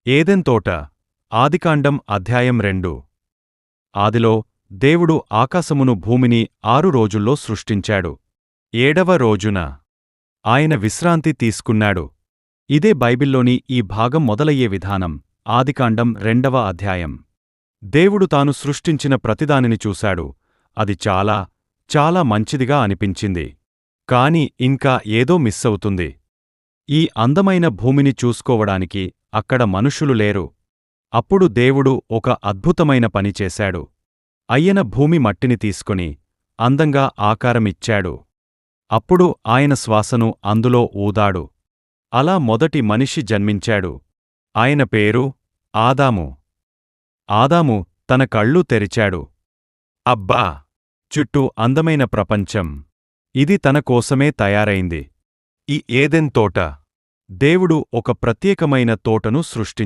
ఏదెన్ తోట ఆదికాండం అధ్యాయం 2. ఆదిలో దేవుడు ఆకాశమును భూమిని 6 రోజుల్లో సృష్టించాడు. 7వ రోజున ఆయన విశ్రాంతి తీసుకున్నాడు. ఇదే బైబిల్లోని ఈ భాగం మొదలయ్యే విధానం. ఆదికాండం 2వ అధ్యాయం. దేవుడు తాను సృష్టించిన ప్రతిదానిని చూశాడు. అది చాలా చాలా మంచిదిగా అనిపించింది. కాని ఇంకా ఏదో మిస్సవుతుంది. ఈ అందమైన భూమిని చూసుకోవడానికి అక్కడ మనుషులు లేరు. అప్పుడు దేవుడు ఒక అద్భుతమైన పని చేశాడు. అయ్యన భూమి మట్టిని తీసుకుని అందంగా ఆకారమిచ్చాడు. అప్పుడు ఆయన శ్వాసను అందులో ఊదాడు. అలా మొదటి మనిషి జన్మించాడు. ఆయన పేరు ఆదాము. ఆదాము తన కళ్ళు తెరిచాడు. అబ్బా! చుట్టూ అందమైన ప్రపంచం. ఇది తన కోసమే తయారైంది. ఈ ఏదెన్ తోట. దేవుడు ఒక ప్రత్యేకమైన తోటను సృష్టించాడు.